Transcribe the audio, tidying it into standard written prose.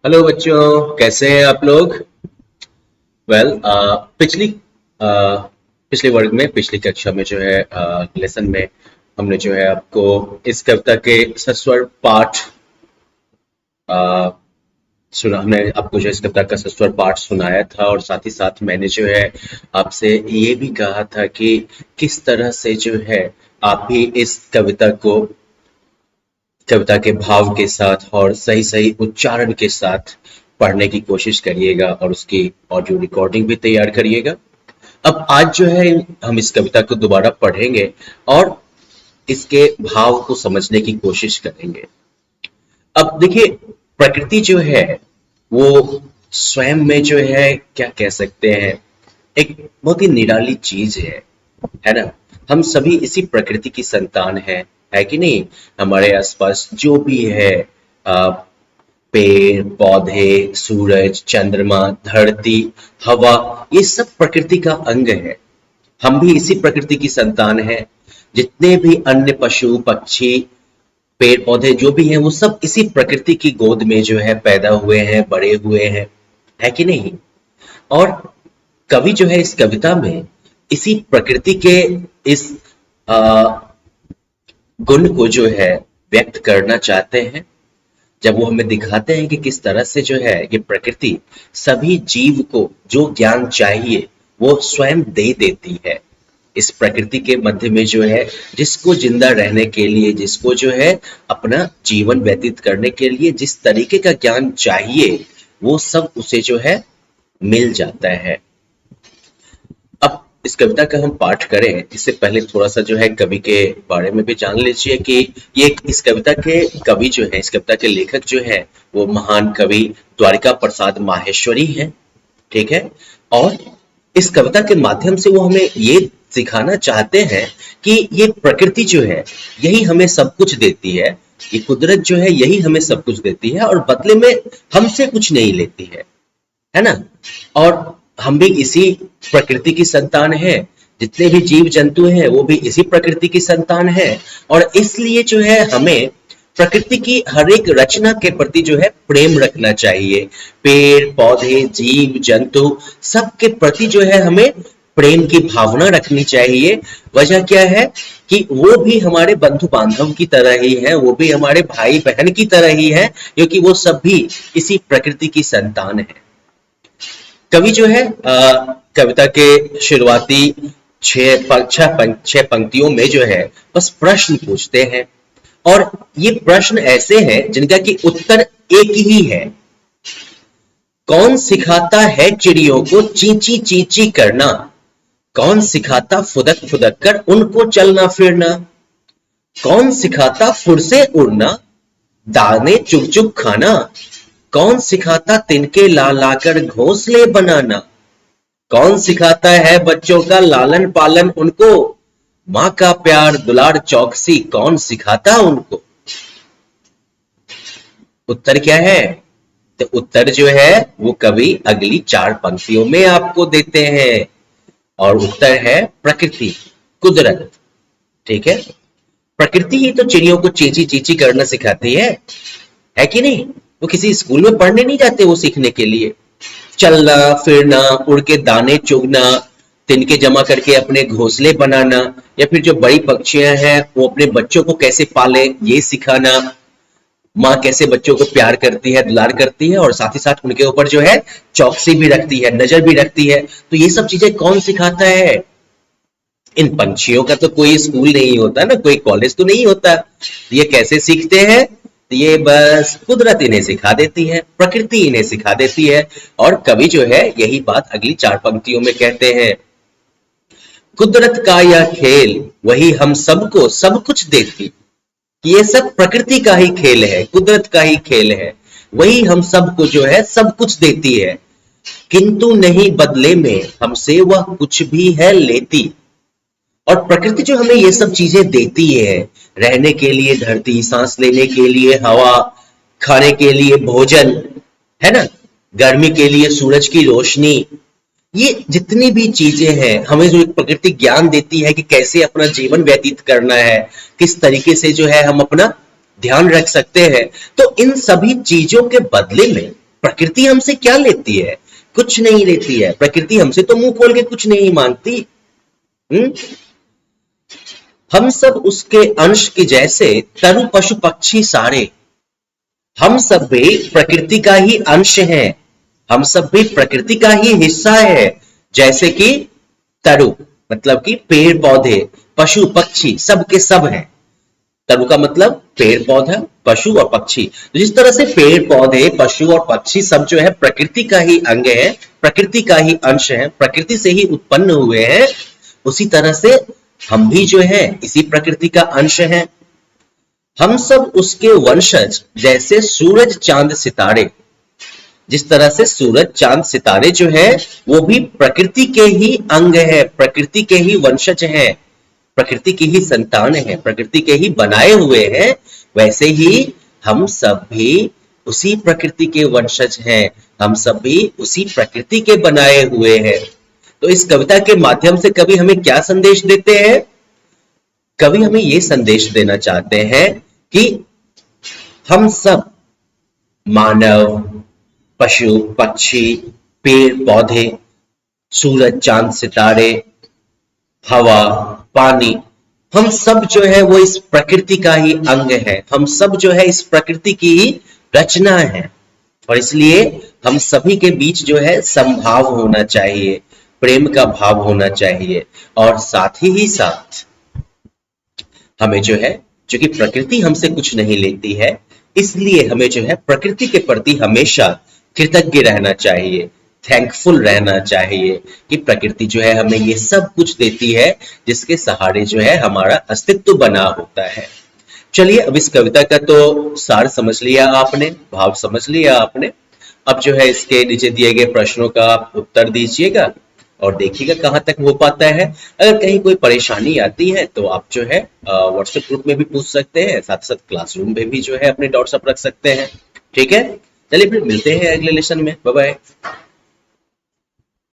Hello बच्चों, कैसे हैं आप लोग? वेल पिछले वर्ग में पिछली कक्षा में जो है लेसन में हमने जो है आपको इस कविता के सस्वर पाठ सुना। हमने आपको जो इस कविता का सस्वर पाठ सुनाया था और साथ ही साथ मैंने जो है आपसे ये भी कहा था कि किस तरह से जो है आप भी इस कविता के भाव के साथ और सही सही उच्चारण के साथ पढ़ने की कोशिश करिएगा और उसकी ऑडियो रिकॉर्डिंग भी तैयार करिएगा। अब आज जो है हम इस कविता को दोबारा पढ़ेंगे और इसके भाव को समझने की कोशिश करेंगे। अब देखिए, प्रकृति जो है वो स्वयं में जो है क्या कह सकते हैं, एक बहुत ही निराली चीज है ना। हम सभी इसी प्रकृति की संतान है कि नहीं। हमारे आसपास जो भी है, आ, पेड़ पौधे, सूरज, चंद्रमा, धरती, हवा, ये सब प्रकृति का अंग है। हम भी इसी प्रकृति की संतान हैं। जितने भी अन्य पशु पक्षी, पेड़ पौधे जो भी हैं, वो सब इसी प्रकृति की गोद में जो है पैदा हुए हैं, बड़े हुए हैं, है कि नहीं। और कवि जो है इस कविता में इसी प्रकृति के इस आ, गुण को जो है व्यक्त करना चाहते हैं। जब वो हमें दिखाते हैं कि किस तरह से जो है ये प्रकृति सभी जीव को जो ज्ञान चाहिए वो स्वयं दे देती है। इस प्रकृति के मध्य में जो है जिसको जिंदा रहने के लिए, जिसको जो है अपना जीवन व्यतीत करने के लिए जिस तरीके का ज्ञान चाहिए, वो सब उसे जो है मिल जाता है। अब इस कविता का हम पाठ करें इससे पहले थोड़ा सा जो है कवि के बारे में भी जान लीजिए कि ये इस कविता के कवि जो है, इस कविता के लेखक जो है वो महान कवि द्वारिका प्रसाद माहेश्वरी हैं। ठीक है। और इस कविता के माध्यम से वो हमें ये सिखाना चाहते हैं कि ये प्रकृति जो है यही हमें सब कुछ देती है। ये कुदरत जो है यही हमें सब कुछ देती है और बदले में हमसे कुछ नहीं लेती है ना। और हम भी इसी प्रकृति की संतान हैं। जितने भी जीव जंतु हैं वो भी इसी प्रकृति की संतान है। और इसलिए जो है हमें प्रकृति की हर एक रचना के प्रति जो है प्रेम रखना चाहिए। पेड़ पौधे, जीव जंतु, सबके प्रति जो है हमें प्रेम की भावना रखनी चाहिए। वजह क्या है कि वो भी हमारे बंधु बांधव की तरह ही है, वो भी हमारे भाई बहन की तरह ही है, क्योंकि वो सब भी इसी प्रकृति की संतान है। कवि जो है कविता के शुरुआती छह पंक्तियों में जो है बस प्रश्न पूछते हैं। और ये प्रश्न ऐसे हैं जिनका कि उत्तर एक ही है। कौन सिखाता है चिड़ियों को चींची चींची करना? कौन सिखाता फुदक फुदक कर उनको चलना फिरना? कौन सिखाता फुर से उड़ना, दाने चुग चुग खाना? कौन सिखाता तिनके ला लाकर घोंसले बनाना? कौन सिखाता है बच्चों का लालन पालन उनको? माँ का प्यार दुलार चौकसी कौन सिखाता उनको? उत्तर क्या है? तो उत्तर जो है वो कवि अगली चार पंक्तियों में आपको देते हैं। और उत्तर है प्रकृति, कुदरत। ठीक है। प्रकृति ही तो चिड़ियों को चींची चींची करना सिखाती है कि नहीं। वो किसी स्कूल में पढ़ने नहीं जाते वो सीखने के लिए। चलना फिरना, उड़ के दाने चुगना, तिनके जमा करके अपने घोंसले बनाना, या फिर जो बड़ी पक्षियां हैं वो अपने बच्चों को कैसे पाले ये सिखाना। माँ कैसे बच्चों को प्यार करती है, दुलार करती है और साथ ही साथ उनके ऊपर जो है चौकसी भी रखती है, नजर भी रखती है। तो ये सब चीजें कौन सिखाता है? इन पंछियों का तो कोई स्कूल नहीं होता ना, कोई कॉलेज तो नहीं होता। ये कैसे सीखते हैं? ये बस कुदरत इन्हें सिखा देती है, प्रकृति इन्हें सिखा देती है। और कवि जो है यही बात अगली चार पंक्तियों में कहते हैं। कुदरत का यह खेल वही हम सबको सब कुछ देती। ये सब प्रकृति का ही खेल है, कुदरत का ही खेल है। वही हम सबको जो है सब कुछ देती है, किंतु नहीं बदले में हमसे वह कुछ भी है लेती। और प्रकृति जो हमें ये सब चीजें देती है, रहने के लिए धरती, सांस लेने के लिए हवा, खाने के लिए भोजन, है ना, गर्मी के लिए सूरज की रोशनी, ये जितनी भी चीजें हैं हमें जो एक प्रकृति ज्ञान देती है कि कैसे अपना जीवन व्यतीत करना है, किस तरीके से जो है हम अपना ध्यान रख सकते हैं। तो इन सभी चीजों के बदले में प्रकृति हमसे क्या लेती है? कुछ नहीं लेती है। प्रकृति हमसे तो मुंह खोल के कुछ नहीं मांगती। हम्म हम सब उसके अंश के जैसे तरु पशु पक्षी सारे, हम सब भी प्रकृति का ही अंश हैं, हम सब भी प्रकृति का ही हिस्सा है। जैसे कि तरु मतलब कि पेड़ पौधे, पशु पक्षी सब के सब हैं। तरु का मतलब पेड़ पौधा, पशु और पक्षी। तो जिस तरह से पेड़ पौधे, पशु और पक्षी सब जो है प्रकृति का ही अंग है, प्रकृति का ही अंश है, प्रकृति से ही उत्पन्न हुए हैं, उसी तरह से हम भी जो है इसी प्रकृति का अंश हैं। हम सब उसके वंशज, जैसे सूरज चांद सितारे। जिस तरह से सूरज चांद सितारे जो है वो भी प्रकृति के ही अंग है, प्रकृति के ही वंशज हैं, प्रकृति की ही संतान है, प्रकृति के ही बनाए हुए हैं, वैसे ही हम सब भी उसी प्रकृति के वंशज हैं, हम सब भी उसी प्रकृति के बनाए हुए हैं। तो इस कविता के माध्यम से कवि हमें क्या संदेश देते हैं? कवि हमें ये संदेश देना चाहते हैं कि हम सब मानव, पशु पक्षी, पेड़ पौधे, सूरज चांद सितारे, हवा, पानी, हम सब जो है वो इस प्रकृति का ही अंग है, हम सब जो है इस प्रकृति की ही रचना है। और इसलिए हम सभी के बीच जो है समभाव होना चाहिए, प्रेम का भाव होना चाहिए। और साथ ही साथ हमें जो है, जो कि प्रकृति हमसे कुछ नहीं लेती है, इसलिए हमें जो है प्रकृति के प्रति हमेशा कृतज्ञ रहना चाहिए, थैंकफुल रहना चाहिए कि प्रकृति जो है हमें ये सब कुछ देती है, जिसके सहारे जो है हमारा अस्तित्व बना होता है। चलिए, अब इस कविता का तो सार समझ लिया आपने, भाव समझ लिया आपने। अब जो है इसके नीचे दिए गए प्रश्नों का आप उत्तर दीजिएगा और देखिएगा कहाँ तक हो पाता है। अगर कहीं कोई परेशानी आती है तो आप जो है व्हाट्सएप ग्रुप में भी पूछ सकते हैं, साथ साथ क्लासरूम में भी जो है अपने डाउट्स आप रख सकते हैं। ठीक है, चलिए फिर मिलते हैं अगले लेसन में। Bye bye.